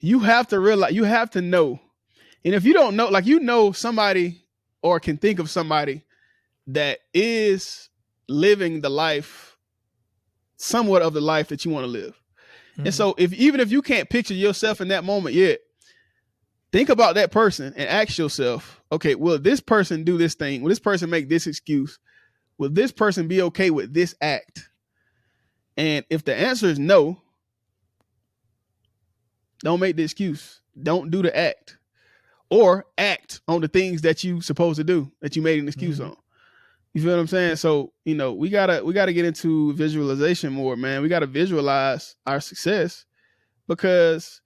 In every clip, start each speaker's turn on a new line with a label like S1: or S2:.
S1: you have to realize, you have to know. And if you don't know, like, you know somebody or can think of somebody that is living the life, somewhat of the life that you want to live. Mm-hmm. And so even if you can't picture yourself in that moment yet, think about that person and ask yourself, okay, will this person do this thing? Will this person make this excuse? Will this person be okay with this act? And if the answer is no, don't make the excuse. Don't do the act. Or act on the things that you supposed to do that you made an excuse on. You feel what I'm saying? So, you know, we gotta get into visualization more, man. We gotta visualize our success, because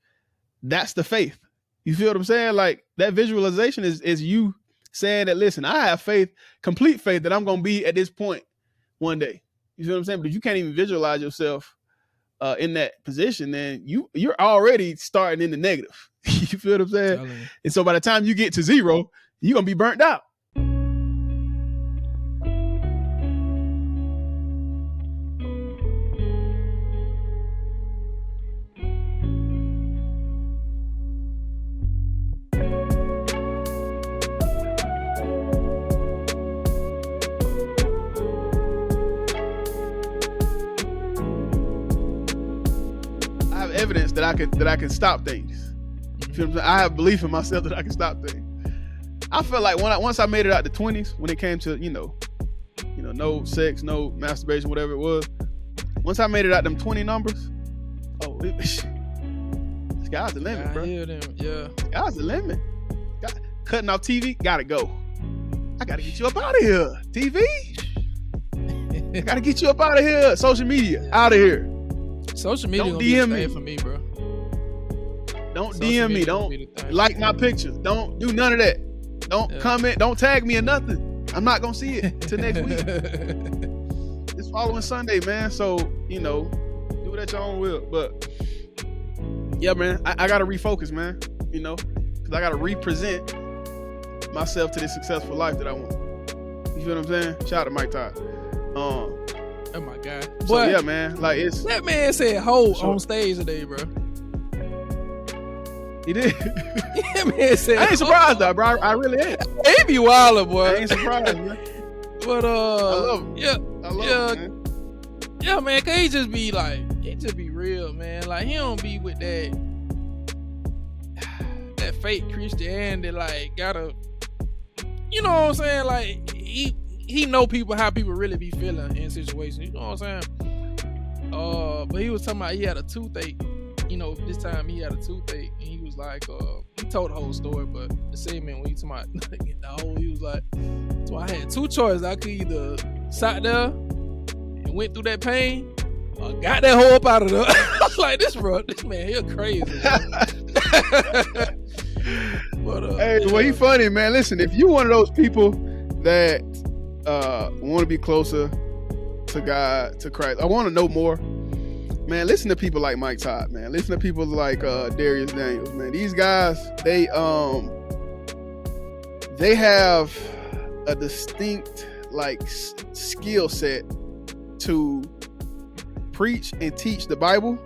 S1: that's the faith. You feel what I'm saying? Like, that visualization is you saying that, listen, I have faith, complete faith, that I'm gonna be at this point one day. You feel what I'm saying? But if you can't even visualize yourself in that position, then you're already starting in the negative. You feel what I'm saying? And so by the time you get to zero, you're gonna be burnt out. Evidence that I can stop things. You feel what I'm saying? I have belief in myself that I can stop things. I felt like once I made it out the 20s, when it came to you know no sex, no masturbation, whatever it was. Once I made it out them 20 numbers, sky's the limit, bro.
S2: Yeah,
S1: sky's the limit. Cutting off TV, gotta go. I gotta get you up out of here, TV. I gotta get you up out of here. Social media, out of here.
S2: Social media
S1: don't DM me
S2: for me, bro.
S1: Don't DM me. Don't like my pictures. Don't do none of that. Don't comment. Don't tag me or nothing. I'm not gonna see it until next week. It's following Sunday, man. So do it at your own will. But yeah, man, I gotta refocus, man. Because I gotta represent myself to this successful life that I want. You feel what I'm saying? Shout out to Mike Todd.
S2: Oh my God.
S1: So yeah, man. Like, it's
S2: that man said "ho" on stage today, bro.
S1: He did.
S2: Yeah, man said.
S1: I ain't surprised though, bro. I really ain't.
S2: He be wildin', boy.
S1: I ain't surprised, man.
S2: But
S1: I love him.
S2: Yeah,
S1: I love him, man.
S2: Yeah, man. Cause he just be real, man. Like, he don't be with that fake Christianity. Like, gotta, you know what I'm saying? Like, he know how people really be feeling in situations. You know what I'm saying? But he was talking about he had a toothache. This time he had a toothache, and he was like, he told the whole story, but the same man when he talking about the whole, he was like, so I had two choices. I could either sat there and went through that pain, or got that hole up out of there. I was like, this man, he's crazy. But
S1: hey, well, he funny, man. Listen, if you one of those people that want to be closer to God, to Christ, I want to know more, man, listen to people like Mike Todd, man. Listen to people like Darius Daniels, man. These guys, they have a distinct skill set to preach and teach the Bible,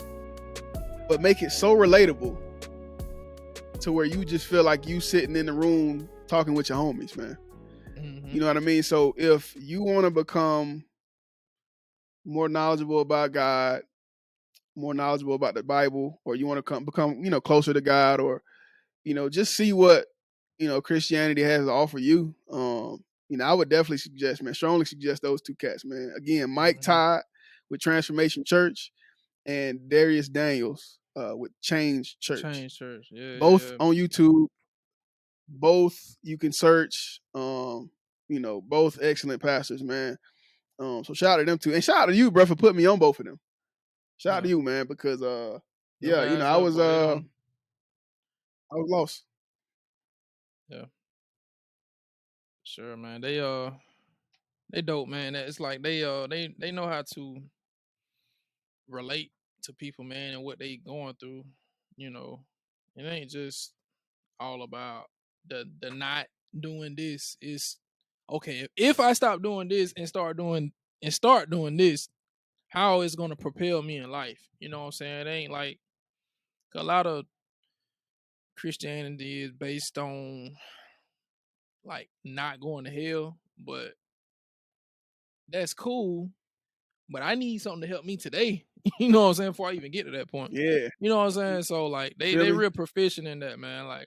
S1: but make it so relatable to where you just feel like you sitting in the room talking with your homies, man. Mm-hmm. You know what I mean? So if you want to become more knowledgeable about God, more knowledgeable about the Bible, or you want to become closer to God, or just see what Christianity has to offer you, I would definitely strongly suggest those two cats, man. Again, Mike Todd with Transformation Church, and Darius Daniels with Change Church.
S2: Yeah.
S1: Both on YouTube. Both you can search. Both excellent pastors, man. So shout out to them too, and shout out to you, bro, for putting me on both of them. Shout out to you, man, because I was lost.
S2: Yeah. Sure, man. They dope, man. It's like they know how to relate to people, man, and what they going through. It ain't just all about the not doing this. Is okay, if I stop doing this and start doing this, how it's gonna propel me in life. You know what I'm saying? It ain't like a lot of Christianity is based on like not going to hell, but that's cool. But I need something to help me today. You know what I'm saying? Before I even get to that point.
S1: Yeah.
S2: You know what I'm saying? So like
S1: Feel
S2: they
S1: me?
S2: real proficient in that, man. Like,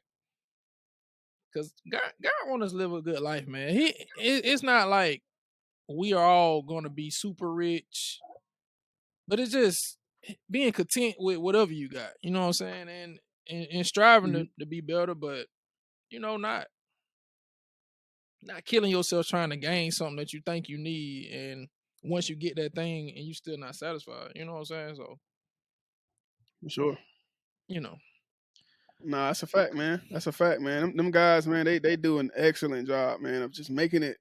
S2: cause God want us to live a good life, man. It's not like we are all gonna be super rich, but it's just being content with whatever you got. You know what I'm saying? And striving
S1: Mhm.
S2: to be better, but you know, not killing yourself trying to gain something that you think you need, and once you get that thing and you still not satisfied. You know what I'm saying? So,
S1: For sure.
S2: you know.
S1: Nah, that's a fact, man. That's a fact, man. Them guys, man, they do an excellent job, man, of just making it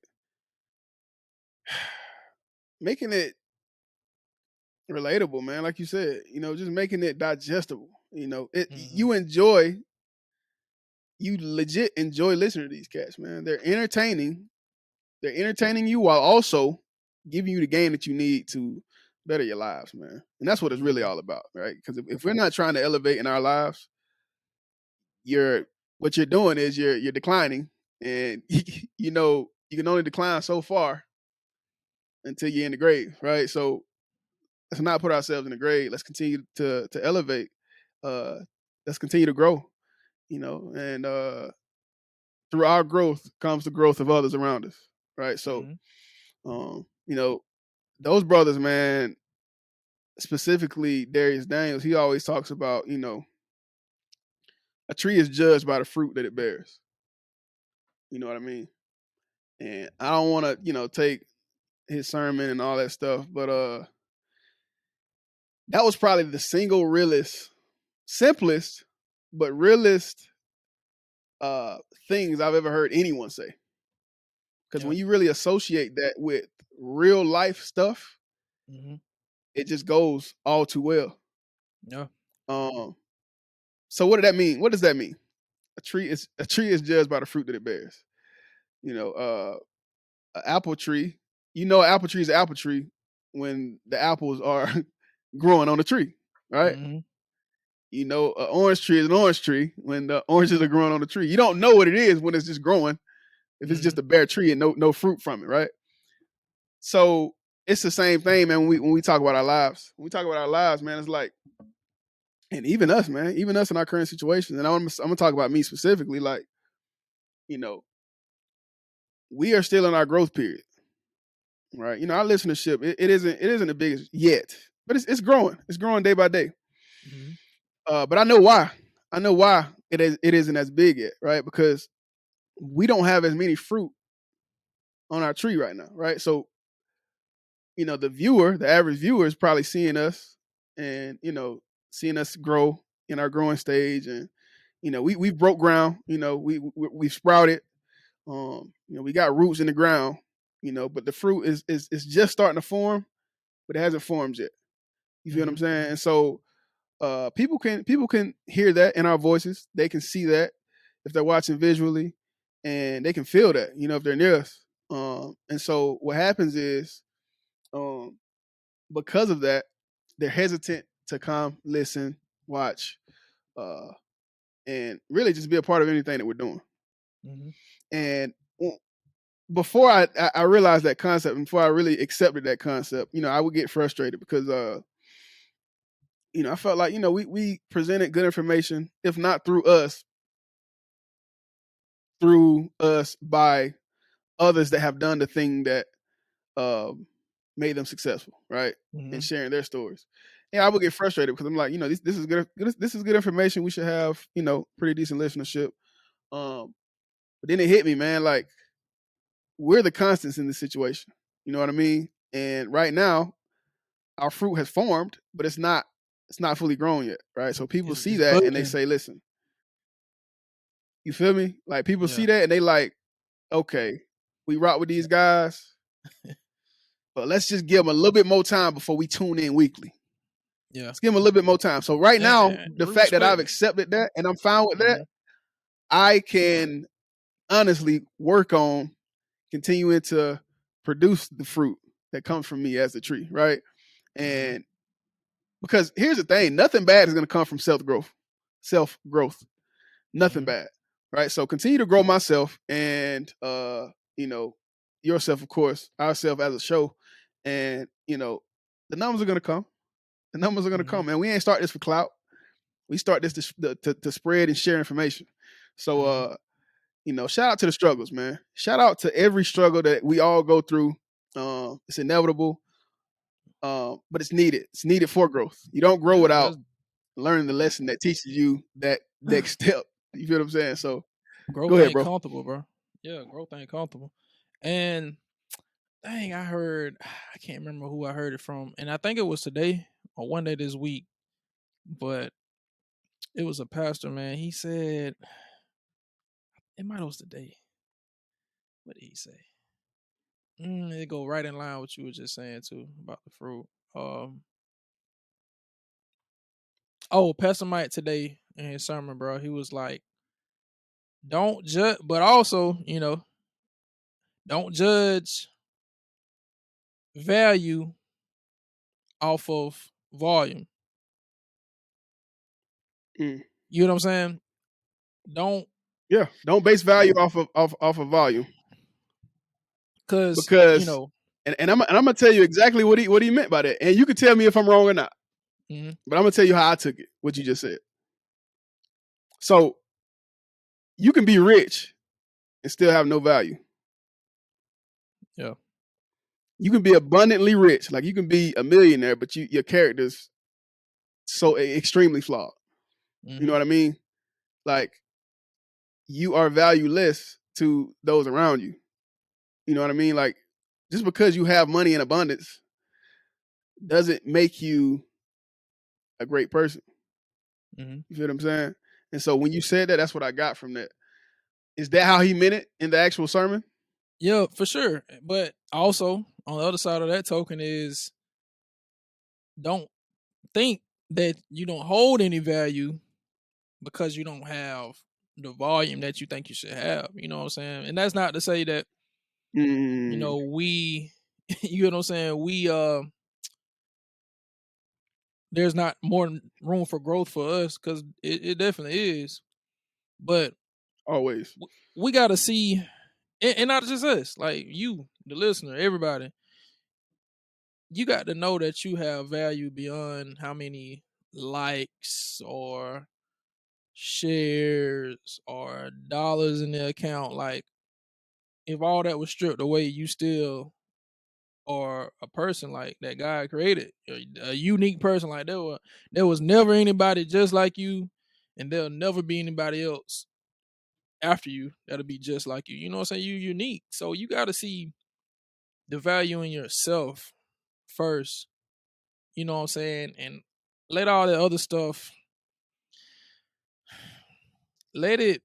S1: relatable, man. Like you said, just making it digestible.
S2: Mm-hmm.
S1: You legit enjoy listening to these cats, man. They're entertaining. They're entertaining you while also giving you the game that you need to better your lives, man. And that's what it's really
S2: Mm-hmm.
S1: all about, right? Because if we're not trying to elevate in our lives, you're what you're doing is you're declining, and you can only decline so far until you're in the grave, right? So let's not put ourselves in the grave. Let's continue to elevate. Uh, let's continue to grow, and through our growth comes the growth of others around us, right? So,
S2: Mm-hmm.
S1: um, you know, those brothers, man, specifically Darius Daniels, he always talks about, a tree is judged by the fruit that it bears. You know what I mean? And I don't want to, take his sermon and all that stuff, but that was probably the single realest, simplest, but realest uh things I've ever heard anyone say. Because
S2: Yeah.
S1: when you really associate that with real life stuff,
S2: Mm-hmm.
S1: it just goes all too well.
S2: Yeah.
S1: Um, so what did that mean? What does that mean? A tree is judged by the fruit that it bears. An apple tree. An apple tree is an apple tree when the apples are growing on the tree, right?
S2: Mm-hmm.
S1: An orange tree is an orange tree when the oranges are growing on the tree. You don't know what it is when it's just growing. If it's
S2: Mm-hmm.
S1: just a bare tree and no fruit from it, right? So it's the same thing, man. When we talk about our lives, man, it's like, and even us, man, even us in our current situations. And I'm gonna talk about me specifically. Like, you know, we are still in our growth period, right? Our listenership it isn't the biggest yet, but it's growing. It's growing day by day.
S2: Mm-hmm.
S1: But I know why. I know why it isn't as big yet, right? Because we don't have as many fruit on our tree right now, right? So the average viewer is probably seeing us and seeing us grow in our growing stage, and we broke ground. We've sprouted. We got roots in the ground. But the fruit is just starting to form, but it hasn't formed yet. You feel what
S2: Mm-hmm.
S1: I'm saying? And so people can hear that in our voices. They can see that if they're watching visually, and they can feel that. If they're near us. And so what happens is, um, because of that, they're hesitant to come, listen, watch, uh, and really just be a part of anything that we're doing.
S2: Mm-hmm.
S1: And before I realized that concept, and before I really accepted that concept, I would get frustrated because I felt like we presented good information, if not through us by others that have done the thing that um, made them successful, right?
S2: Mm-hmm.
S1: And sharing their stories. And I would get frustrated because I'm like, this is good. This is good information. We should have, pretty decent listenership. But then it hit me, man. Like, we're the constants in this situation. You know what I mean? And right now, our fruit has formed, but it's not fully grown yet, right? So people see
S2: It's
S1: that and they
S2: budding.
S1: say, listen, you feel me? Like, people
S2: Yeah.
S1: see that and they like, okay, we rock with these guys, but let's just give them a little bit more time before we tune in weekly.
S2: Yeah.
S1: Let's give them a little bit more time. So right now,
S2: And
S1: the
S2: we
S1: fact that I've
S2: respect it.
S1: accepted that and I'm fine with that,
S2: Mm-hmm.
S1: I can honestly work on continuing to produce the fruit that comes from me as a tree, right?
S2: Mm-hmm.
S1: And because here's the thing, nothing bad is going to come from self growth. Nothing bad, right? So continue to grow myself and yourself, of course, ourselves as a show, and the numbers are gonna come. The numbers are gonna come, man. We ain't start this for clout. We start this to spread and share information. So shout out to the struggles, man. Shout out to every struggle that we all go through. It's inevitable, but it's needed. It's needed for growth. You don't grow without learning the lesson that teaches you that next step. You feel what I'm saying? So
S2: growth
S1: go ahead,
S2: ain't
S1: bro.
S2: comfortable, bro. Yeah, growth ain't comfortable. And dang, I can't remember who I heard it from, and I think it was today or one day this week, but it was a pastor, man. He said, it might have was today. What did he say? It go right in line with what you were just saying too about the fruit. Pastor Mike today in his sermon, bro, he was like, don't judge, but also, don't judge value off of volume. You know what I'm saying? Don't
S1: base value off of volume.
S2: Because
S1: and I'm gonna tell you exactly what he meant by that, and you can tell me if I'm wrong or not. But I'm gonna tell you how I took it. What you just said. So you can be rich and still have no value.
S2: Yeah.
S1: You can be abundantly rich, like you can be a millionaire, but your character's so extremely flawed. You know what I mean? Like you are valueless to those around you. You know what I mean? Like just because you have money in abundance doesn't make you a great person. You feel what I'm saying? And so when you said that, that's what I got from that. Is that how he meant it in the actual sermon?
S2: Yeah, for sure. But also on the other side of that token is don't think that you don't hold any value because you don't have the volume that you think you should have. You know what I'm saying? And that's not to say that we you know what I'm saying, there's not more room for growth for us, because it definitely is. But
S1: always
S2: we got to see, and not just us, like you, the listener, everybody, you got to know that you have value beyond how many likes or shares or dollars in the account. Like, if all that was stripped away, you still are a person like that God created, a unique person. Like there was never anybody just like you, and there'll never be anybody else after you that'll be just like you. You know what I'm saying? You're unique. So you got to see the value in yourself first. You know what I'm saying? And let all the other stuff, let it,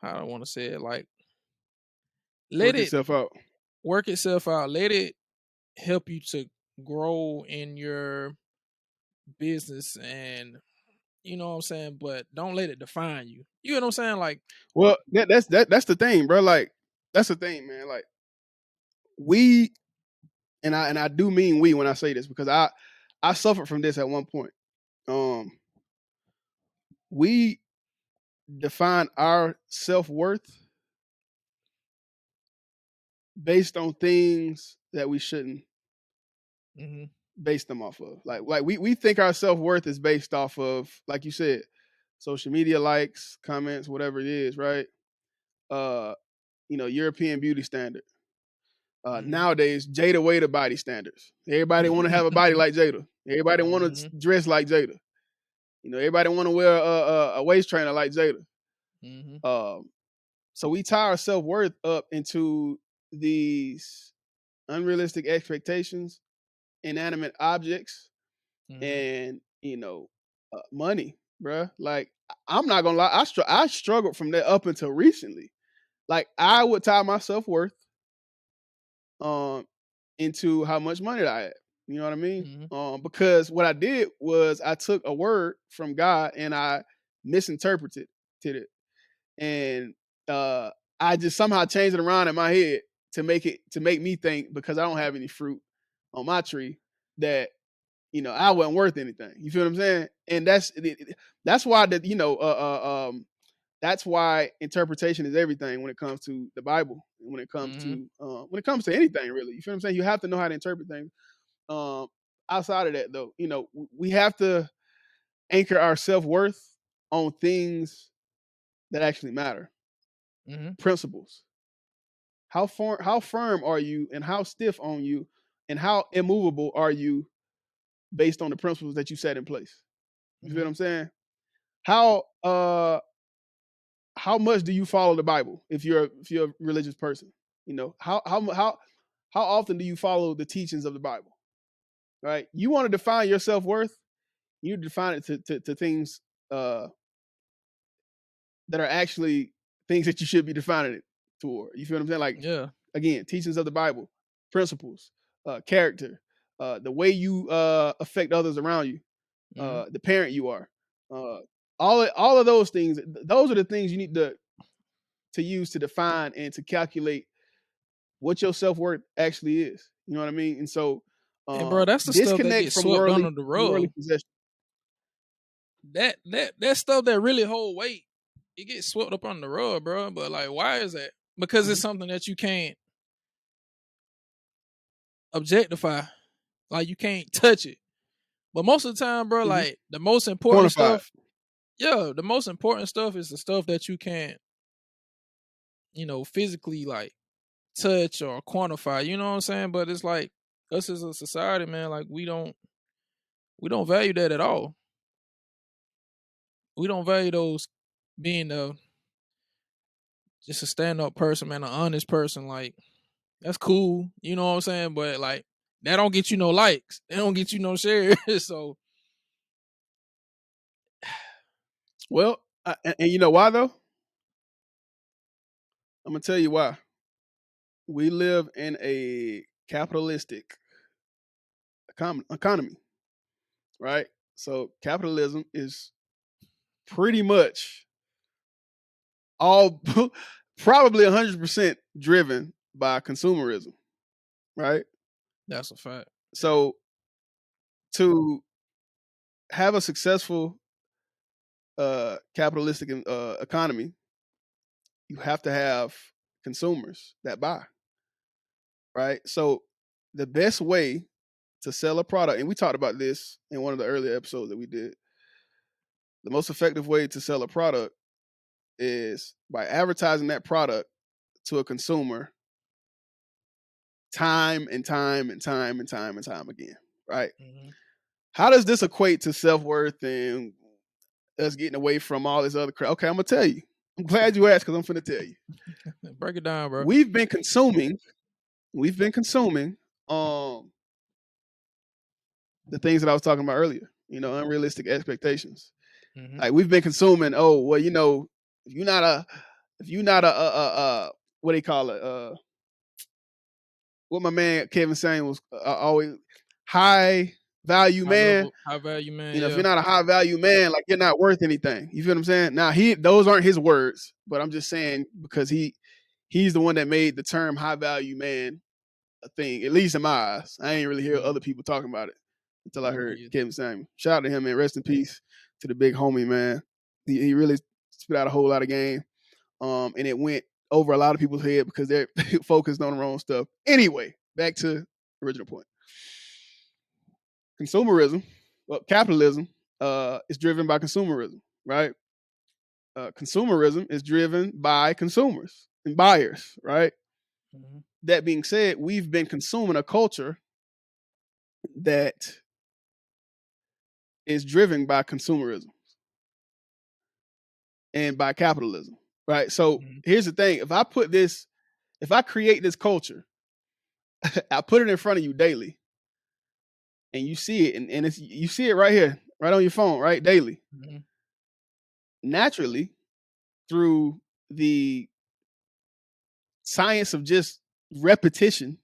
S2: how do I want to say it? Like, let it work itself out. Let it help you to grow in your business, and you know what I'm saying, but don't let it define you. You know what I'm saying? Like,
S1: well, that's the thing, bro. Like, that's the thing, man. Like, we, and I do mean we when I say this, because I suffered from this at one point. We define our self-worth based on things that we shouldn't base them off of. Like we think our self-worth is based off of, like you said, social media likes, comments, whatever it is, right? European beauty standard. Nowadays, Jada Waiter body standards. Everybody want to have a body like Jada. Everybody want to dress like Jada. Everybody want to wear a waist trainer like Jada. So we tie our self-worth up into these unrealistic expectations, inanimate objects, and money, bruh. Like, I'm not gonna lie, I struggled from that up until recently. Like, I would tie my self-worth into how much money I had. You know what I mean? Because what I did was I took a word from God and I misinterpreted it, and I just somehow changed it around in my head to make me think, because I don't have any fruit on my tree, that I wasn't worth anything. You feel what I'm saying? and that's why that that's why interpretation is everything when it comes to the Bible, and when it comes to anything really. You feel what I'm saying? You have to know how to interpret things. Outside of that, though, we have to anchor our self-worth on things that actually matter. Principles. How firm are you, and how stiff on you, and how immovable are you based on the principles that you set in place? You feel what I'm saying? How much do you follow the Bible if you're a religious person? How often do you follow the teachings of the Bible? Right? You want to define your self-worth, you define it to things that are actually things that you should be defining it toward. You feel what I'm saying? Like, again, teachings of the Bible, principles, character, the way you affect others around you, the parent you are, all of those things. Those are the things you need to use to define and to calculate what your self-worth actually is. You know what I mean? And so,
S2: and bro, that's the stuff that gets
S1: from
S2: swept
S1: worldly
S2: under the rug.
S1: possession.
S2: That stuff that really hold weight, it gets swept up on the rug, bro. But like, why is that? Because it's something that you can't objectify. Like, you can't touch it. But most of the time, bro, like the most important stuff, the most important stuff is the stuff that you can't, physically like touch or quantify. You know what I'm saying? But it's like us as a society, man, like we don't value that at all. We don't value those being just a stand-up person, man, an honest person. Like, that's cool, you know what I'm saying? But like, that don't get you no likes. That don't get you no shares. So,
S1: well, and you know why though? I'm gonna tell you why. We live in a capitalistic economy, right? So capitalism is pretty much all probably 100% driven by consumerism, right?
S2: That's a fact.
S1: So to have a successful capitalistic economy, you have to have consumers that buy, right? So the best way to sell a product, and we talked about this in one of the earlier episodes that we did, the most effective way to sell a product is by advertising that product to a consumer time and time and time and time and time again, right? How does this equate to self-worth and us getting away from all this other crap? Okay, I'm gonna tell you. I'm glad you asked, because I'm finna tell you.
S2: Break it down, bro.
S1: We've been consuming the things that I was talking about earlier, unrealistic expectations. Like, we've been consuming, if you're not a what do you call it? What my man Kevin saying was always high value man.
S2: High value man.
S1: If you're not a high value man, like, you're not worth anything. You feel what I'm saying? Now, those aren't his words, but I'm just saying because he's the one that made the term high value man a thing, at least in my eyes. I ain't really hear other people talking about it until I heard Kevin Samuel. Shout out to him, man. Rest in peace to the big homie, man. He really spit out a whole lot of game. And it went over a lot of people's head because they're focused on the wrong stuff. Anyway, back to the original point. Capitalism is driven by consumerism, right? Consumerism is driven by consumers and buyers, right? That being said, we've been consuming a culture that is driven by consumerism and by capitalism, right? So here's the thing. If I create this culture, I put it in front of you daily, and you see it, and you see it right here, right on your phone, right, daily. Naturally, through the science of just repetition,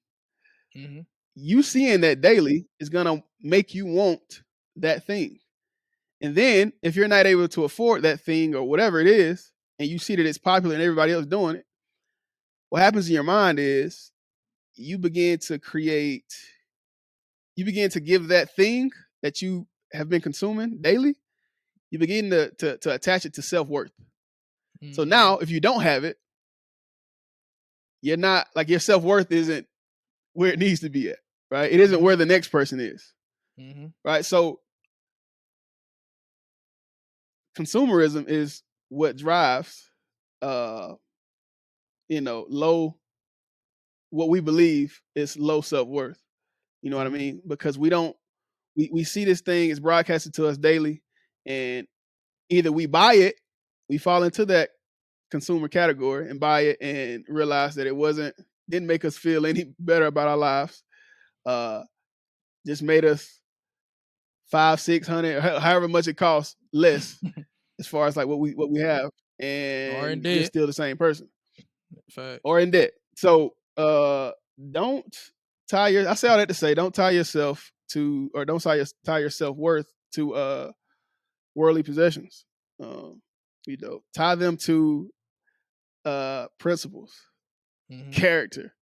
S1: you seeing that daily is gonna make you want that thing. And then if you're not able to afford that thing or whatever it is, and you see that it's popular and everybody else doing it, what happens in your mind is you begin to give that thing that you have been consuming daily, you begin to attach it to self-worth. So
S2: Mm-hmm.
S1: now, if you don't have it, you're not like your self-worth isn't where it needs to be at, right? It isn't where the next person is, right? So consumerism is what drives, low. What we believe is low self-worth. You know what I mean? Because we see this thing is broadcasted to us daily, and either we buy it, we fall into that consumer category and buy it and realize that didn't make us feel any better about our lives. Just made us 500-600, however much it costs, less as far as like what we have, and we're still the same person.
S2: Fact.
S1: Or in debt. So don't I say all that to say, don't tie yourself to, or don't tie your self-worth to worldly possessions. Tie them to principles, character,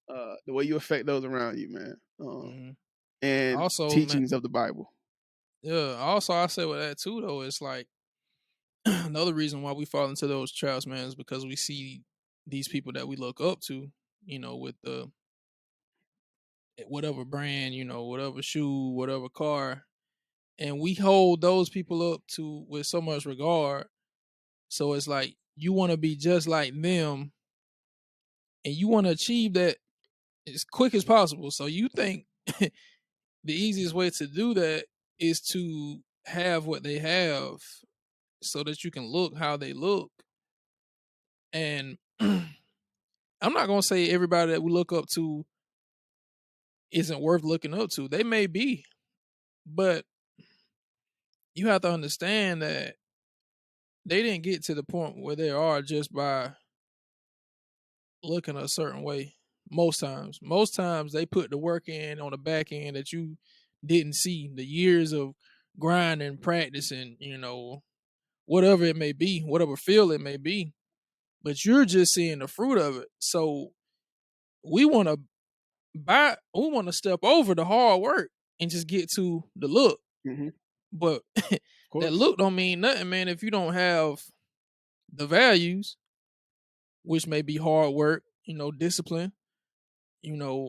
S1: the way you affect those around you, man. And also, teachings of the Bible.
S2: Yeah. Also, I say with that too, though, it's like another reason why we fall into those traps, man, is because we see these people that we look up to, with the whatever brand, whatever shoe, whatever car, and we hold those people up to with so much regard. So it's like you want to be just like them, and you want to achieve that as quick as possible. So you think the easiest way to do that is to have what they have, so that you can look how they look. And I'm not gonna say everybody that we look up to isn't worth looking up to. They may be, but you have to understand that they didn't get to the point where they are just by looking a certain way. Most times they put the work in on the back end that you didn't see, the years of grinding, practicing, whatever it may be, whatever field it may be, but you're just seeing the fruit of it. So we want to step over the hard work and just get to the look. But that look don't mean nothing, man, if you don't have the values, which may be hard work, discipline, being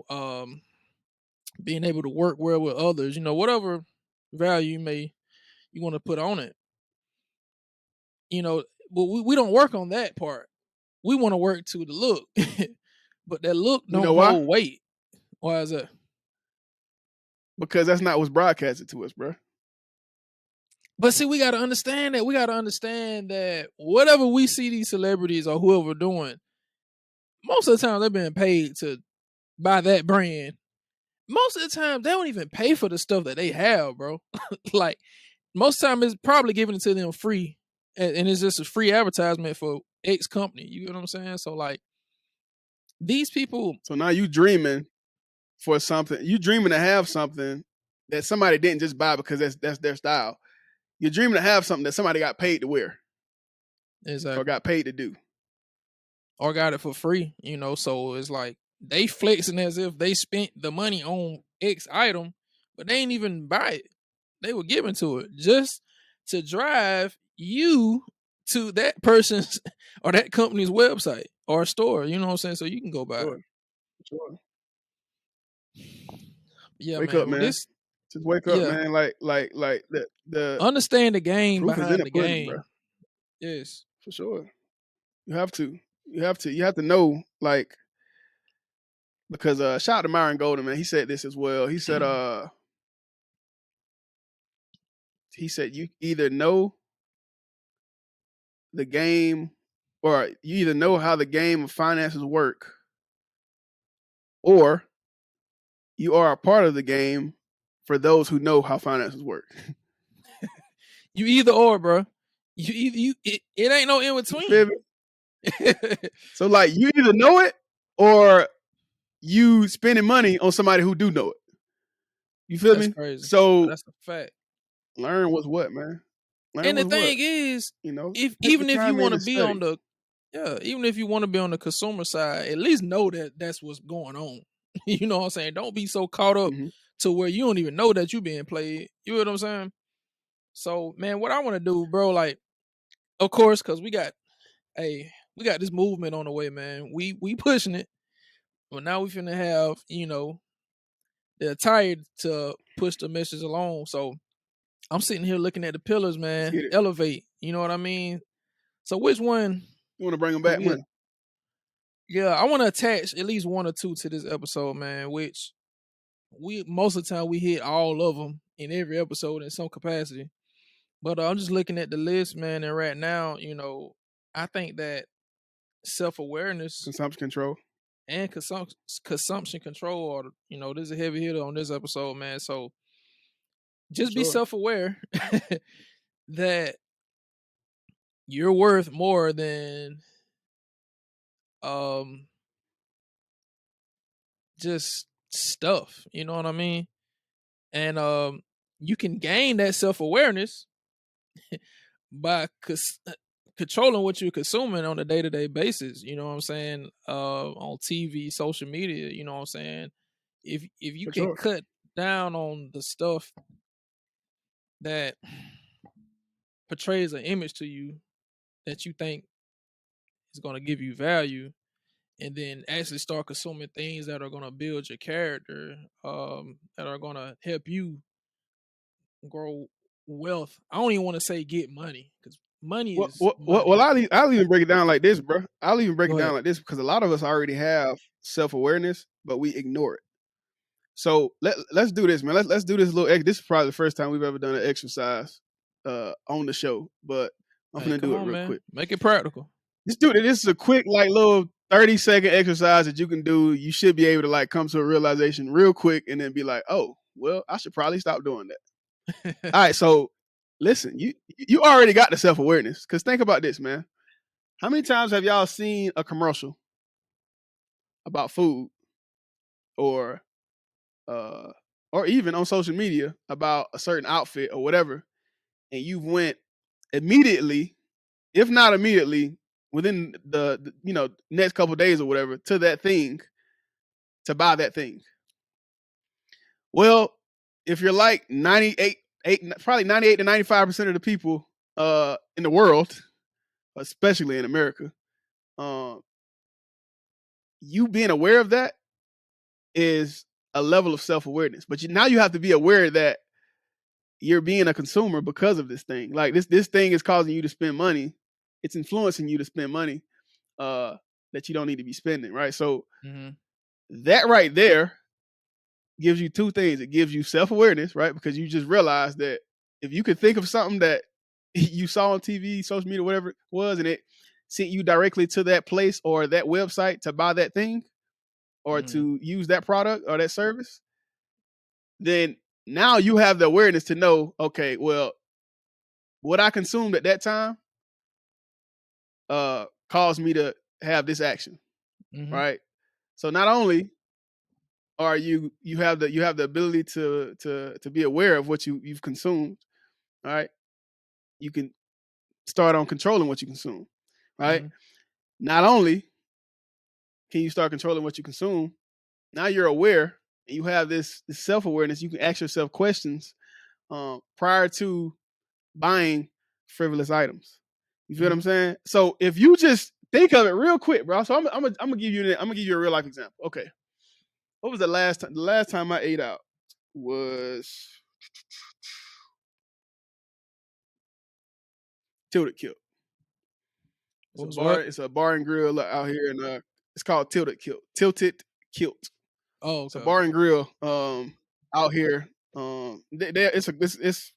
S2: able to work well with others, whatever value you want to put on it. But we don't work on that part. We want to work to the look. But that look don't hold weight. Why is that?
S1: Because that's not what's broadcasted to us, bro.
S2: But see, we got to understand that. We got to understand that whatever we see these celebrities or whoever doing, most of the time they're being paid to buy that brand. Most of the time they don't even pay for the stuff that they have, bro. Like most of the time it's probably given it to them free, and it's just a free advertisement for X company. You know what I'm saying? So like these people.
S1: So now you dreaming for something. You dreaming to have something that somebody didn't just buy because that's their style. You're dreaming to have something that somebody got paid to wear.
S2: Exactly.
S1: Or got paid to do.
S2: Or got it for free, so it's like they flexing as if they spent the money on X item, but they ain't even buy it. They were given to it just to drive you to that person's or that company's website or store, you know what I'm saying? So you can go buy it.
S1: Sure.
S2: Yeah,
S1: wake
S2: man.
S1: up, man. Just wake up, man. Like the
S2: understand the game
S1: proof
S2: behind
S1: is in
S2: the
S1: pudding,
S2: game.
S1: Bro.
S2: Yes.
S1: For sure. You have to know, like, because shout out to Myron Golden, man. He said this as well. He said you either know the game, or you either know how the game of finances work, or you are a part of the game for those who know how finances work.
S2: You either or, bro. It ain't no in between.
S1: So like you either know it or you spending money on somebody who do know it. You feel me?
S2: Crazy.
S1: So
S2: that's a fact.
S1: Learn what's what, man.
S2: And the thing is, even if you want to be on the even if you want to be on the consumer side, at least know that that's what's going on. You know what I'm saying? Don't be so caught up to where you don't even know that you're being played. You know what I'm saying? So man, what I want to do, bro, like, of course, because we got this movement on the way, man. We pushing it, but now we finna have they're tired to push the message along. So I'm sitting here looking at the pillars,
S1: Let's
S2: man.
S1: get it.
S2: Elevate, you know what I mean? So which one
S1: You want to bring them
S2: could
S1: back,
S2: we?
S1: man?
S2: Yeah, I want to attach at least one or two to this episode, man. Which we most of the time we hit all of them in every episode in some capacity. But I'm just looking at the list, man, and right now, I think that self awareness
S1: Consumption control.
S2: and consumption control are, this is a heavy hitter on this episode, man. So just be
S1: Sure.
S2: self aware that you're worth more than just stuff. You know what I mean? And you can gain that self awareness by controlling what you're consuming on a day to day basis. You know what I'm saying? On TV, social media. You know what I'm saying? If you
S1: For
S2: can
S1: sure.
S2: cut down on the stuff that portrays an image to you that you think is going to give you value, and then actually start consuming things that are going to build your character, that are going to help you grow wealth. I don't even want to say get money, because money is
S1: Well,
S2: money.
S1: I'll even break it down like this, bro. I'll even break
S2: Go
S1: it down
S2: ahead.
S1: like this because a lot of us already have self awareness, but we ignore it. So let's do this, man. Let's do this little. This is probably the first time we've ever done an exercise on the show, but I'm
S2: Hey,
S1: gonna
S2: come
S1: do it
S2: on,
S1: real
S2: man.
S1: quick.
S2: Make it practical.
S1: Just do it. This is a quick, like, little 30-second exercise that you can do. You should be able to like come to a realization real quick, and then be like, oh, well, I should probably stop doing that. All right, so listen, you already got the self awareness because think about this, man. How many times have y'all seen a commercial about food or uh or even on social media about a certain outfit or whatever, and you went immediately, if not immediately, within the next couple of days or whatever, to that thing to buy that thing? Well, if you're like 98 to 95% of the people in the world, especially in America, um, you being aware of that is a level of self-awareness. But now you have to be aware that you're being a consumer because of this thing. Like this thing is causing you to spend money. It's influencing you to spend money that you don't need to be spending, right? So
S2: Mm-hmm.
S1: that right there gives you two things. It gives you self-awareness, right? Because you just realize that if you could think of something that you saw on TV, social media, whatever it was, and it sent you directly to that place or that website to buy that thing or
S2: Mm-hmm.
S1: to use that product or that service, then now you have the awareness to know, okay, well, what I consumed at that time caused me to have this action,
S2: Mm-hmm.
S1: right? So not only are you have the ability to be aware of what you've consumed, all right? You can start on controlling what you consume, right?
S2: Mm-hmm.
S1: Not only can you start controlling what you consume, now you're aware and you have this self-awareness. You can ask yourself questions prior to buying frivolous items. You feel what
S2: Mm-hmm.
S1: I'm saying? So if you just think of it real quick, bro. So I'm gonna give you a real life example. Okay, what was the last time? The last time I ate out was Tilted Kilt. It's
S2: What
S1: a
S2: was
S1: bar.
S2: what?
S1: It's a bar and grill out here, and it's called Tilted Kilt. Tilted Kilt.
S2: Oh,
S1: It's
S2: okay,
S1: a bar
S2: okay.
S1: and grill out here. It's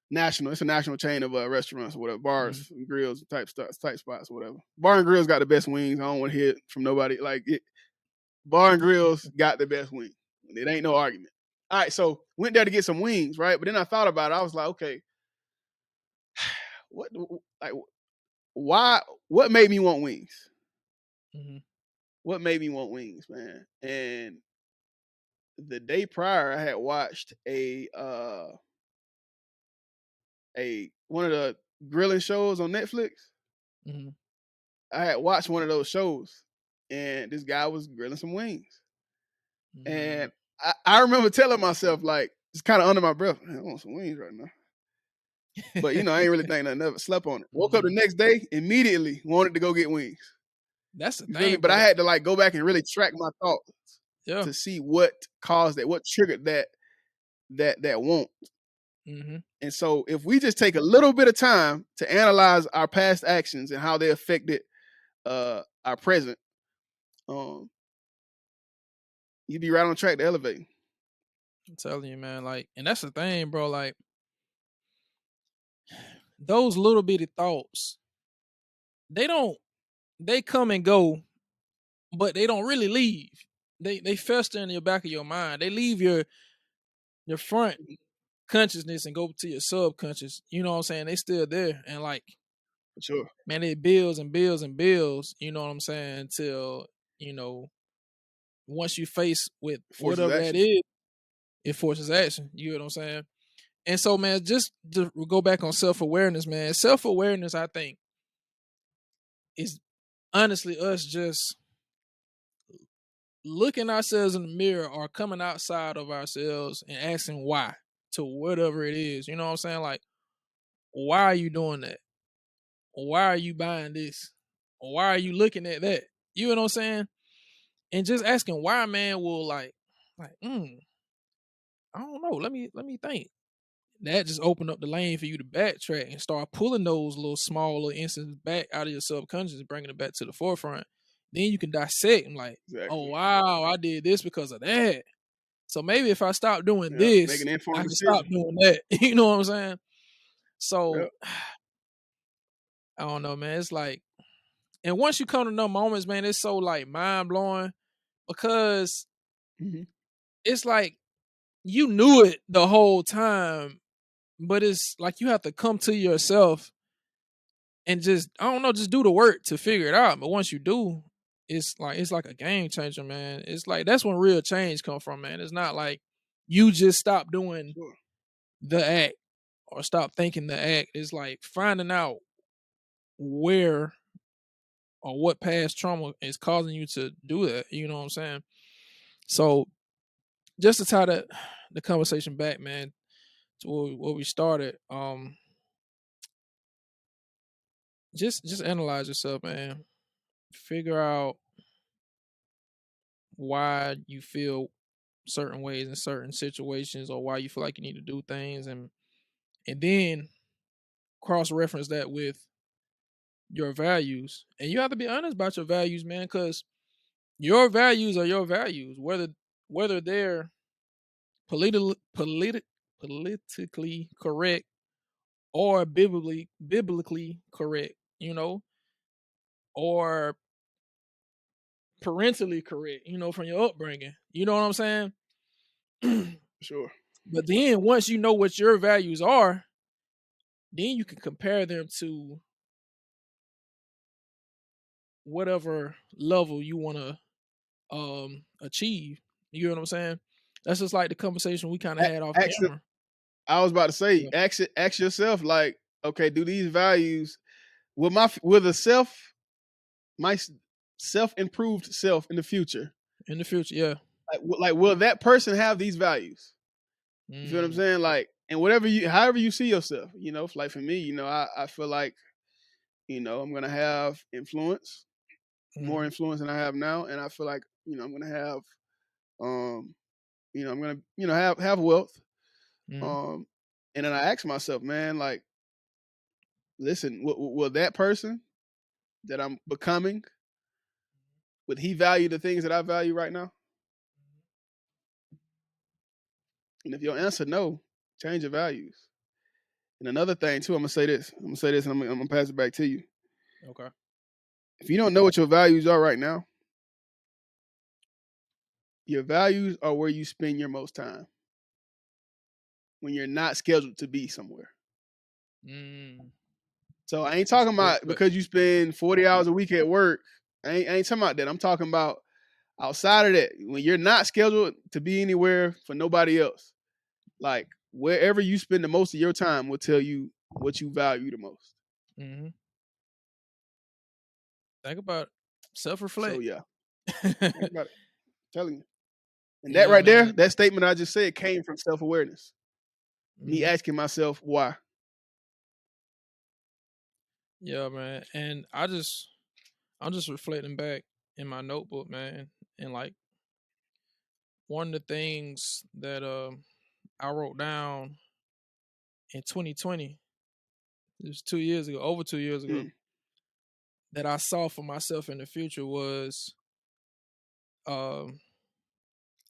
S1: national. It's a national chain of restaurants or whatever,
S2: Mm-hmm.
S1: bars, and grills, type spots, or whatever. Bar and Grill's got the best wings. I don't want to hear it from nobody. Bar and Grill's got the best wings. It ain't no argument. All right, so went there to get some wings, right? But then I thought about it. I was like, okay, what, like, why? What made me want wings?
S2: Mm-hmm.
S1: What made me want wings, man? And the day prior, I had watched a one of the grilling shows on Netflix.
S2: Mm-hmm.
S1: I had watched one of those shows, and this guy was grilling some wings,
S2: Mm-hmm.
S1: and I remember telling myself, like, just kind of under my breath, man, I want some wings right now. But I ain't really think nothing of it. Slept on it. Woke up the next day, immediately wanted to go get wings.
S2: That's the
S1: You feel me?
S2: thing,
S1: But I
S2: bro.
S1: had to like go back and really track my thoughts
S2: Yeah.
S1: to see what caused that, what triggered that want.
S2: Mm-hmm.
S1: And so if we just take a little bit of time to analyze our past actions and how they affected our present, you'd be right on track to elevate.
S2: I'm telling you, man. Like, and that's the thing, bro. Like, those little bitty thoughts, they come and go, but they don't really leave. They fester in the back of your mind. They leave your front consciousness and go to your subconscious. You know what I'm saying? They still there. And like,
S1: For sure.
S2: man, it builds and builds and builds, you know what I'm saying, until, once you face with
S1: Forces
S2: whatever that
S1: action.
S2: is, it forces action. You know what I'm saying? And so, man, just to go back on self-awareness, man. Self-awareness, I think, is honestly us just looking ourselves in the mirror or coming outside of ourselves and asking why to whatever it is. You know what I'm saying? Like, why are you doing that? Why are you buying this? Or why are you looking at that? You know what I'm saying? And just asking why, man, will I don't know. Let me think. That just opened up the lane for you to backtrack and start pulling those little small little instances back out of your subconscious and bringing it back to the forefront. Then you can dissect and like, oh
S1: Exactly.
S2: wow, I did this because of that. So maybe if I stop doing
S1: Yep.
S2: this,
S1: Making an
S2: I
S1: informed
S2: can stop
S1: decision.
S2: doing that. You know what I'm saying? So
S1: Yep.
S2: I don't know, man. It's like, and once you come to know moments, man, it's so like mind blowing because it's like you knew it the whole time, but it's like you have to come to yourself and just, I don't know, just do the work to figure it out. But once you do, it's like a game changer, man. It's like that's when real change come from, man. It's not like you just stop doing
S1: Sure.
S2: the act or stop thinking the act. It's like finding out where or what past trauma is causing you to do that. You know what I'm saying? So just to tie the conversation back, man, to where we started, just analyze yourself, man. Figure out why you feel certain ways in certain situations or why you feel like you need to do things, and then cross reference that with your values. And you have to be honest about your values, man, because your values are your values, whether they're politically correct or biblically correct, or parentally correct, from your upbringing. You know what I'm saying?
S1: Sure.
S2: But then once you know what your values are, then you can compare them to whatever level you want to achieve. You know what I'm saying? That's just like the conversation we kind of had off
S1: Actually,
S2: camera.
S1: I was about to say,
S2: Yeah.
S1: ask yourself, like, okay, do these values will my self improved self in the future,
S2: In the future, yeah.
S1: like will that person have these values? You feel what I'm
S2: Mm,
S1: saying? Like, and however you see yourself, like for me, I feel like, I'm gonna have influence, more
S2: mm,
S1: influence than I have now, and I feel like, I'm gonna have, um, I'm gonna, have wealth,
S2: mm,
S1: um, and then I ask myself, man, like, listen, will that person that I'm becoming, would he value the things that I value right now? And if your answer no, change your values. And another thing too, I'm gonna say this, and I'm gonna pass it back to you.
S2: okay.
S1: If you don't know what your values are right now, your values are where you spend your most time when you're not scheduled to be somewhere.
S2: Mm,
S1: So I ain't
S2: that's
S1: talking
S2: good.
S1: about because you spend 40 hours a week at work. I ain't talking about that. I'm talking about outside of that, when you're not scheduled to be anywhere for nobody else. Like wherever you spend the most of your time will tell you what you value the most.
S2: Mm-hmm. Think about it.
S1: So
S2: Self-reflect.
S1: yeah, think about it. I'm telling you. And that
S2: Yeah,
S1: right there,
S2: man.
S1: that statement I just said came from self-awareness. Me
S2: Mm-hmm.
S1: asking myself why.
S2: Yeah, man. And I'm just reflecting back in my notebook, man, and like one of the things that I wrote down in 2020, it was 2 years ago, over 2 years ago,
S1: Mm.
S2: that I saw for myself in the future was um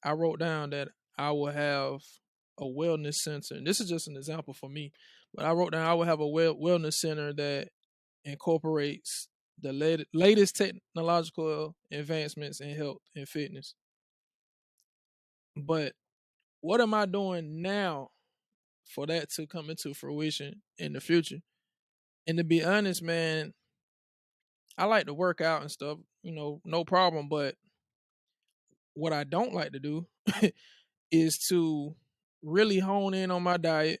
S2: I wrote down that I will have a wellness center. And this is just an example for me, but I wrote down I will have a wellness center that incorporates the latest technological advancements in health and fitness. But what am I doing now for that to come into fruition in the future? And to be honest, man, I like to work out and stuff, no problem. But what I don't like to do is to really hone in on my diet,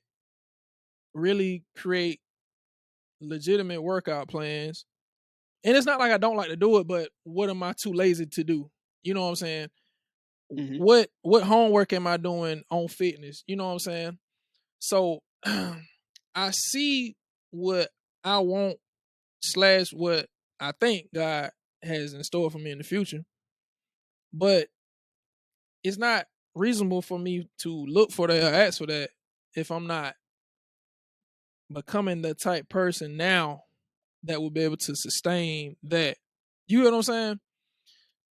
S2: really create legitimate workout plans. And it's not like I don't like to do it, but what am I too lazy to do? You know what I'm saying?
S1: Hmm.
S2: What homework am I doing on fitness? You know what I'm saying? So I see what I want slash what I think God has in store for me in the future. But it's not reasonable for me to look for that or ask for that if I'm not becoming the type person now that will be able to sustain that. You know what I'm saying?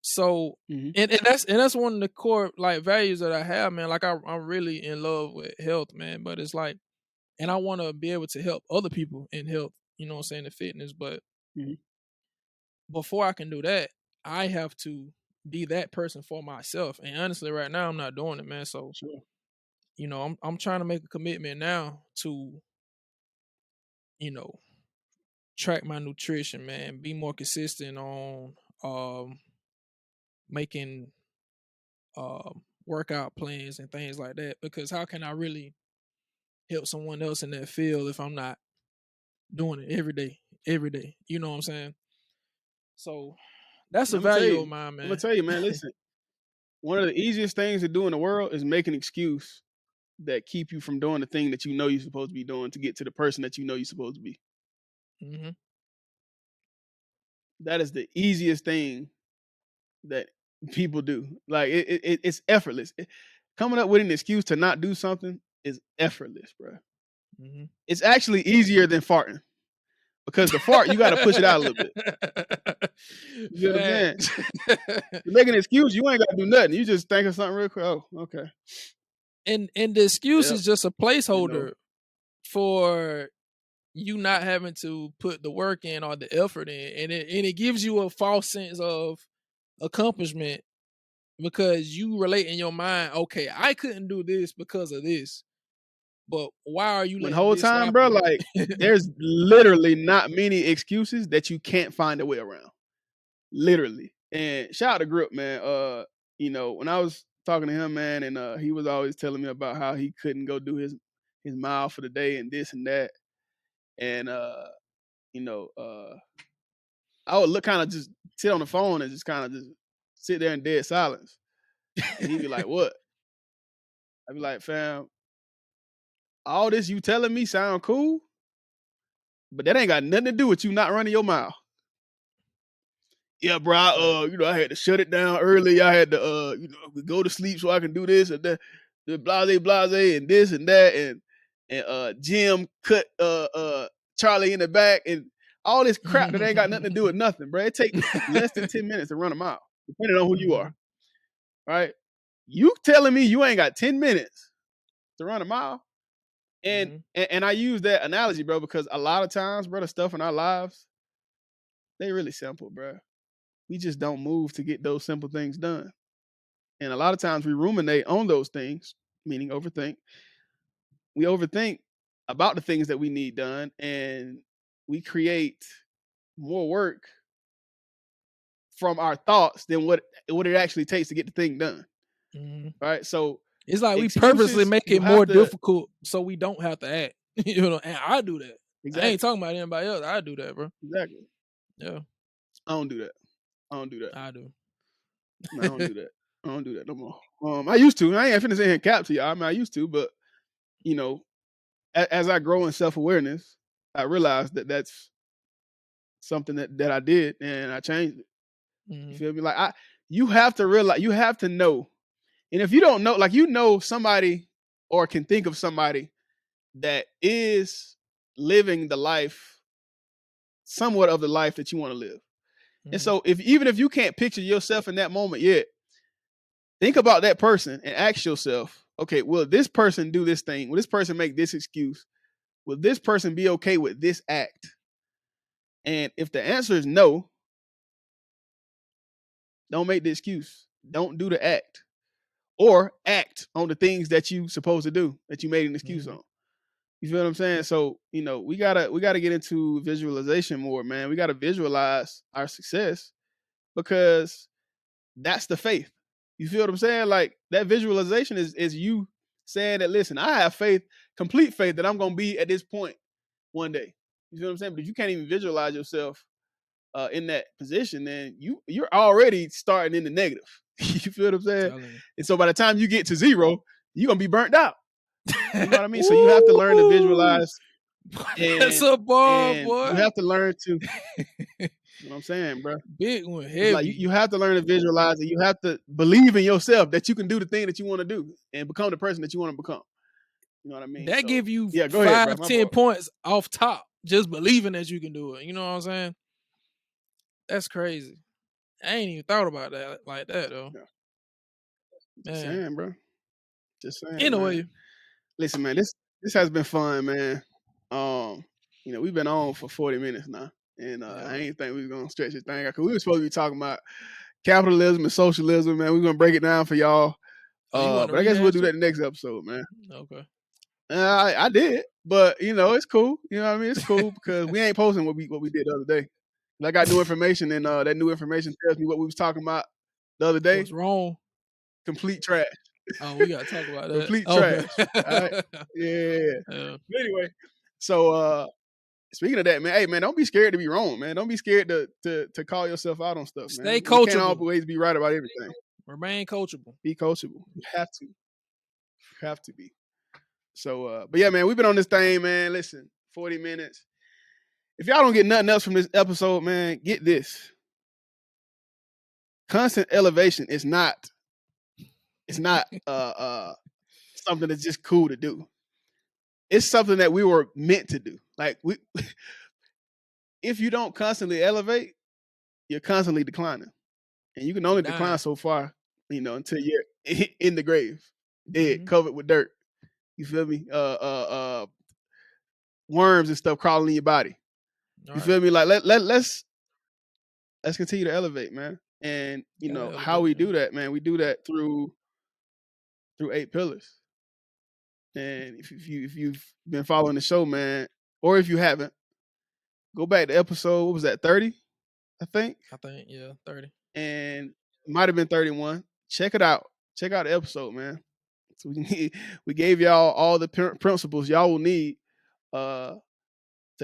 S2: So
S1: Hmm.
S2: and that's one of the core like values that I have, man. Like I'm really in love with health, man. But it's like, and I want to be able to help other people in health. You know what I'm saying? In fitness, but
S1: Hmm.
S2: before I can do that, I have to be that person for myself. And honestly, right now I'm not doing it, man. So
S1: Sure.
S2: I'm trying to make a commitment now to you know track my nutrition, man. Be more consistent on um making workout plans and things like that. Because how can I really help someone else in that field if I'm not doing it every day? Every day. You know what I'm saying? So that's a
S1: I'm gonna tell
S2: value
S1: you.
S2: of mine,
S1: I'm gonna
S2: man.
S1: tell you, man. Listen, one of the easiest things to do in the world is make an excuse that keep you from doing the thing that you know you're supposed to be doing to get to the person that you know you're supposed to be.
S2: Hmm.
S1: That is the easiest thing that people do. Like it's effortless. Coming up with an excuse to not do something is effortless, bro.
S2: Hmm.
S1: It's actually easier than farting because the fart you got to push it out a little bit. You see what I'm saying?
S2: Facts.
S1: To make an excuse, you ain't got to do nothing. You just think of something real quick. Oh, okay.
S2: and the excuse
S1: Yep.
S2: is just a
S1: You know.
S2: placeholder for you not having to put the work in or the effort in, and it gives you a false sense of accomplishment because you relate in your mind, okay, I couldn't do this because of this, but why are you
S1: When
S2: letting
S1: whole
S2: this
S1: time, bro,
S2: stop
S1: like
S2: you?
S1: there's literally not many excuses that you can't find a way around. Literally. And shout out to Grip, man. When I was talking to him, man, and he was always telling me about how he couldn't go do his mile for the day and this and that. And you know, I would look kind of just sit on the phone and just kind of just sit there in dead silence. And he'd be like, "What?" I'd be like, "Fam, all this you telling me sound cool, but that ain't got nothing to do with you not running your mile." Yeah, bro.
S2: Fact.
S1: I had to shut it down early. I had to, go to sleep so I can do this and that, the blase, and this and that, and Jim cut Charlie in the back and all this crap that ain't got nothing to do with nothing, bro. It take less than 10 minutes to run a mile, depending on who you are,
S2: Mhm,
S1: right? You telling me you ain't got 10 minutes to run a mile, and
S2: mhm,
S1: and I use that analogy, bro, because a lot of times, bro, the stuff in our lives they really simple, bro. We just don't move to get those simple things done. And a lot of times we ruminate on those things, meaning overthink. We overthink about the things that we need done and we create more work from our thoughts than what it actually takes to get the thing done.
S2: mhm.
S1: Right? So
S2: It's like we purposely
S1: excuses,
S2: make
S1: you
S2: it
S1: have
S2: more
S1: to
S2: difficult so we don't have to act. And I do that. I ain't
S1: exactly,
S2: talking about anybody else. I do that, bro.
S1: exactly.
S2: Yeah,
S1: I don't do that. I don't do that.
S2: I do.
S1: No, I don't do that. I don't do that no more. I used to. I ain't finna sit here and cap to y'all. I mean, I used to, but you know, as I grow in self awareness, I realize that that's something that I did, and I changed it. You
S2: Mm-hmm.
S1: feel me? Like you have to realize, you have to know. And if you don't know, like somebody or can think of somebody that is living the life, somewhat of the life that you want to live. And
S2: Mm-hmm.
S1: so even if you can't picture yourself in that moment yet, think about that person and ask yourself, okay, will this person do this thing? Will this person make this excuse? Will this person be okay with this act? And if the answer is no, don't make the excuse. Don't do the act. Or act on the things that you supposed to do that you made an excuse
S2: Mm-hmm.
S1: on. You feel what I'm saying? So, we gotta get into visualization more, man. We gotta visualize our success because that's the faith. You feel what I'm saying? Like that visualization is you saying that, listen, I have faith, complete faith that I'm gonna be at this point one day. You feel what I'm saying? But if you can't even visualize yourself in that position, then you're already starting in the negative. You feel what I'm saying?
S2: Telling you.
S1: And so by the time you get to zero, you're gonna be burnt out. You know what I mean? So you have to learn to
S2: Woo!
S1: visualize,
S2: That's
S1: and
S2: a bar,
S1: and you
S2: boy.
S1: have to learn to. You know what I'm saying, bro?
S2: Big one,
S1: It's like
S2: heavy.
S1: you have to learn to visualize, and you have to believe in yourself that you can do the thing that you want to do and become the person that you want to become. You know what I mean?
S2: That
S1: So
S2: give you
S1: yeah, go ahead, bro.
S2: five,
S1: My
S2: 10
S1: fault.
S2: points off top, just believing that you can do it. You know what I'm saying? That's crazy. I ain't even thought about that like that though.
S1: Yeah. Just
S2: Man.
S1: saying, bro. Just saying, man.
S2: Anyway,
S1: Listen, man. This has been fun, man. We've been on for 40 minutes now, and
S2: yeah.
S1: I ain't think we was gonna stretch this thing out because we were supposed to be talking about capitalism and socialism, man. We're gonna break it down for y'all.
S2: Oh, you want to
S1: But I guess we'll
S2: rehash
S1: do
S2: it?
S1: that in the next episode, man.
S2: Okay.
S1: I did, but it's cool. You know what I mean? It's cool because we ain't posting what we did the other day. I got new information, and that new information tells me what we was talking about the other day.
S2: What's wrong?
S1: Complete trash.
S2: Oh, we gotta talk about that.
S1: Complete
S2: Okay.
S1: trash. All right. Yeah.
S2: Yeah.
S1: But anyway, so speaking of that, man, hey man, don't be scared to be wrong, man. Don't be scared to call yourself out on stuff,
S2: Stay
S1: man. We can't
S2: coachable.
S1: always be right about everything.
S2: Remain coachable.
S1: Be coachable. You have to. You have to be. So, but yeah, man, we've been on this thing, man. Listen, 40 minutes. If y'all don't get nothing else from this episode, man, get this. Constant elevation is not something that's just cool to do. It's something that we were meant to do. Like if you don't constantly elevate, you're constantly declining. And you can only decline so far, until you're in the grave, dead, covered with dirt. You feel me? Worms and stuff crawling in your body. You feel me? Like let's continue to elevate, man. And how we do that, man. We do that through 8 pillars. And if you've been following the show, man, or if you haven't, go back to episode, what was that, 30? I think,
S2: yeah, 30.
S1: And it might have been 31. Check it out. Check out the episode, man. So we gave y'all all the principles y'all will need to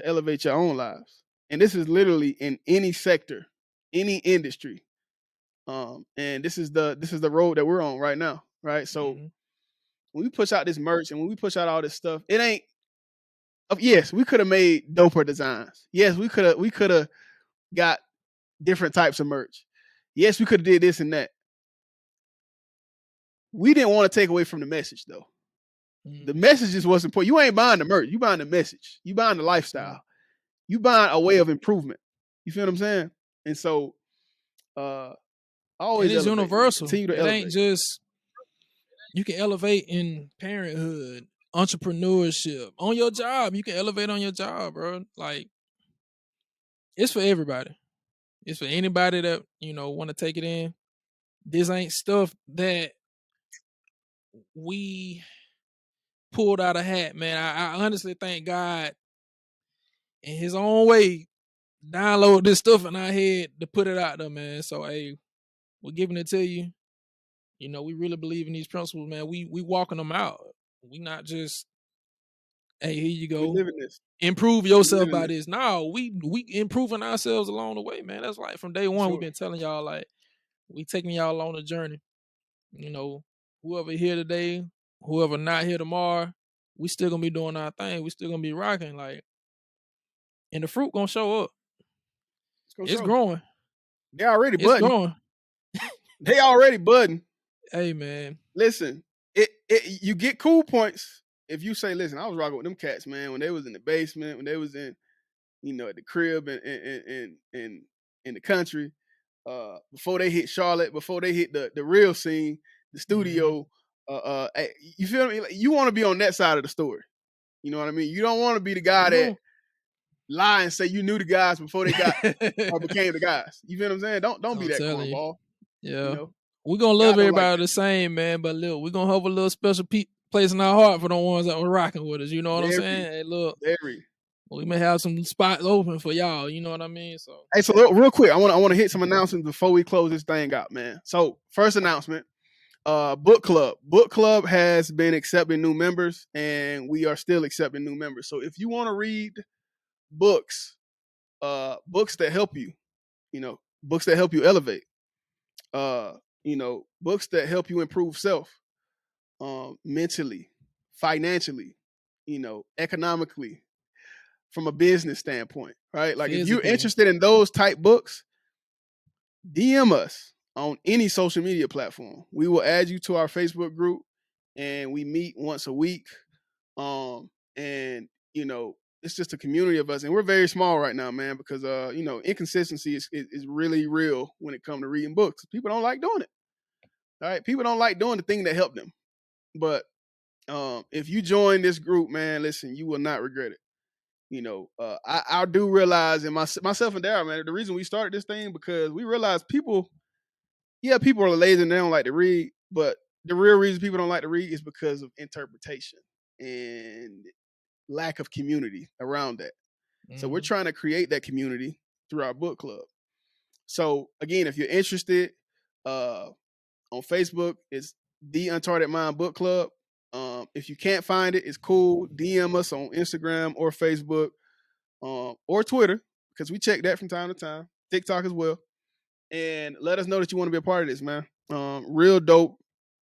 S1: elevate your own lives. And this is literally in any sector, any industry. And this is the road that we're on right now, right? So when we push out this merch and when we push out all this stuff, it ain't. Yes, we could have made doper designs. Yes, we could have got different types of merch. Yes, we could have did this and that. We didn't want to take away from the message though. The message just wasn't important. You ain't buying the merch. You buying the message. You buying the lifestyle. You buying a way of improvement. You feel what I'm saying? And so, always
S2: it is
S1: elevate,
S2: universal.
S1: Continue to
S2: it
S1: elevate.
S2: Ain't just you can elevate in parenthood, entrepreneurship, on your job. You can elevate on your job, bro. Like it's for everybody. It's for anybody that want to take it in. This ain't stuff that we pulled out a hat, man. I honestly thank God in His own way download this stuff in our head to put it out there, man. So hey, we're giving it to you. We really believe in these principles, man. We walking them out. We not just, hey, here you go.
S1: We living this.
S2: Improve yourself by this. No, we improving ourselves along the way, man. That's like from day one, we've been telling y'all, like, we taking y'all on a journey. Whoever here today, whoever not here tomorrow, we still gonna be doing our thing. We still gonna be rocking, like, and the fruit gonna show up. It's growing.
S1: They already
S2: It's
S1: budding.
S2: growing.
S1: They already budding.
S2: Hey man,
S1: listen, you get cool points if you say, listen, I was rocking with them cats, man, when they was in the basement, when they was in, at the crib and in the country, before they hit Charlotte, before they hit the real scene, the studio. You feel me? Like, you want to be on that side of the story. You know what I mean? You don't want to be the guy that lie and say you knew the guys before they got or became the guys. You feel what I'm saying? Don't be that cornball.
S2: Yeah.
S1: You know?
S2: We're gonna love everybody
S1: like
S2: the same, man. But look, we're gonna have a little special place in our heart for the ones that were rocking with us. You know what I'm saying? Hey, look, we may have some spots open for y'all. You know what I mean? So,
S1: hey, so real quick, I want to hit some announcements before we close this thing out, man. So, first announcement: book club. Book club has been accepting new members, and we are still accepting new members. So, if you want to read books, books that help you, books that help you elevate, books that help you improve self, mentally, financially, economically, from a business standpoint, right? Like if you're interested in those type books, DM us on any social media platform. We will add you to our Facebook group, and we meet once a week. And it's just a community of us, and we're very small right now, man, because inconsistency is really real when it comes to reading books. People don't like doing it. All right, people don't like doing the thing that helped them. But if you join this group, man, listen, you will not regret it. I do realize, and myself and Darryl, man, the reason we started this thing because we realize people are lazy and they don't like to read, but the real reason people don't like to read is because of interpretation and lack of community around that. Mm-hmm. So we're trying to create that community through our book club. So again, if you're interested, on Facebook, it's the Uncharted Mind Book Club. If you can't find it, it's cool. DM us on Instagram or Facebook, or Twitter, because we check that from time to time. TikTok as well. And let us know that you want to be a part of this, man. Real dope,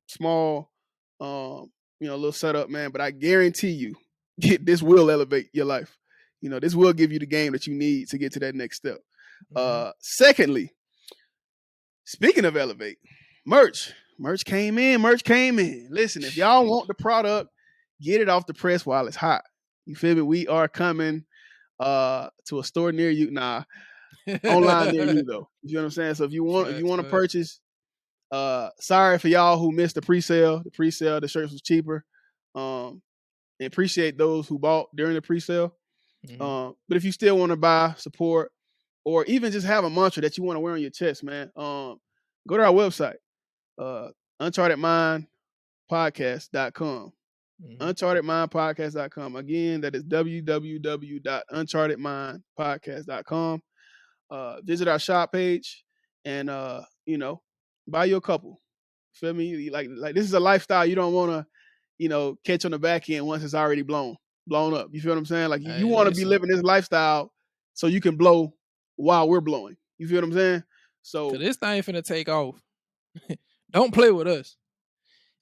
S1: small, little setup, man. But I guarantee you, this will elevate your life. This will give you the game that you need to get to that next step. Mm-hmm. Secondly, speaking of elevate, merch came in. Listen, if y'all want the product, get it off the press while it's hot. You feel me? We are coming to a store near you. Nah, online near you though. You know what I'm saying? So if you want to purchase, sorry for y'all who missed the pre-sale. The shirts was cheaper. And appreciate those who bought during the pre-sale. Mm-hmm. But if you still want to buy, support, or even just have a mantra that you want to wear on your chest, man, go to our website, unchartedmindpodcast.com. Mm-hmm. unchartedmindpodcast.com. Again, that is www.unchartedmindpodcast.com. Visit our shop page and buy you a couple. Feel me? Like this is a lifestyle you don't want to catch on the back end once it's already blown up. You feel what I'm saying? Like you want to be living this lifestyle so you can blow while we're blowing. You feel what I'm saying? So
S2: this thing finna take off. Don't play with us.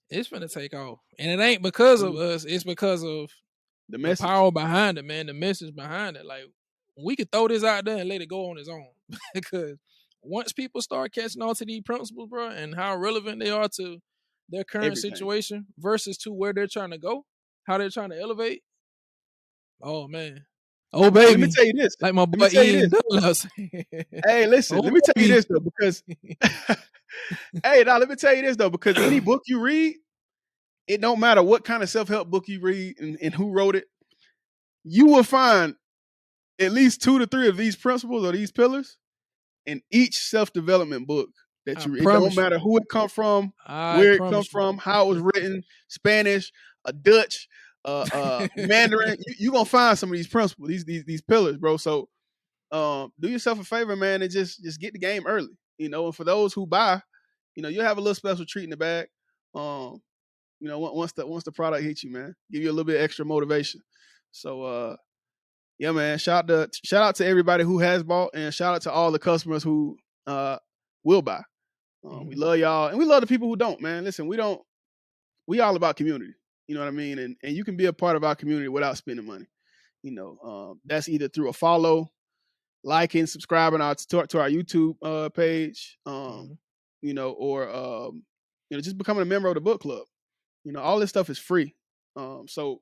S2: It's finna take off. And it ain't because of us, it's because of the power behind it, man, the message behind it. Like we could throw this out there and let it go on its own. Because once people start catching on to these principles, bro, and how relevant they are to their current situation versus to where they're trying to go, how they're trying to elevate. Oh man. Oh baby.
S1: Let me tell you this.
S2: Like my boy Ian Douglas.
S1: Hey, listen, let me tell you this though, because let me tell you this though, because any book you read, it don't matter what kind of self-help book you read and who wrote it, you will find at least 2 to 3 of these principles or these pillars in each self-development book that you read. It don't matter who it come from, where it comes from, how it was written, Spanish, Dutch, Mandarin. You're gonna find some of these principles, these pillars, bro. So do yourself a favor, man, and just get the game early. And for those who buy, you'll have a little special treat in the bag. Once the product hits you, man, give you a little bit extra motivation. So yeah, man, shout out to everybody who has bought, and shout out to all the customers who will buy. We love y'all, and we love the people who don't, man. Listen, we all about community. You know what I mean? And you can be a part of our community without spending money. That's either through a follow, liking, subscribing to our YouTube page, you know, or you know, just becoming a member of the book club. You know, all this stuff is free. So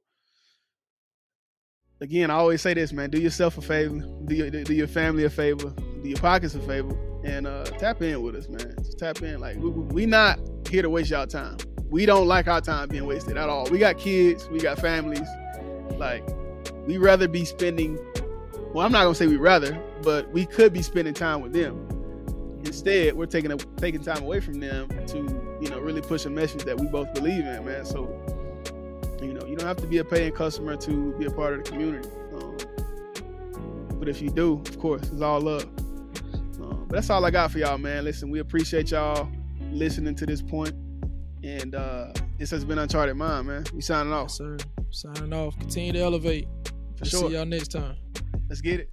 S1: again, I always say this, man: do yourself a favor, do your family a favor, do your pockets a favor, and tap in with us, man. Just tap in. Like we not here to waste y'all time. We don't like our time being wasted at all. We got kids, we got families. Like, we rather be spending. Well, I'm not gonna say we rather, but we could be spending time with them. Instead, we're taking time away from them to, you know, really push a message that we both believe in, man. So, you know, you don't have to be a paying customer to be a part of the community. But if you do, of course, it's all love. But that's all I got for y'all, man. Listen, we appreciate y'all listening to this point. And this has been Uncharted Mind, man. We signing off.
S2: Yes, sir. Signing off. Continue to elevate.
S1: For sure.
S2: See y'all next time.
S1: Let's get it.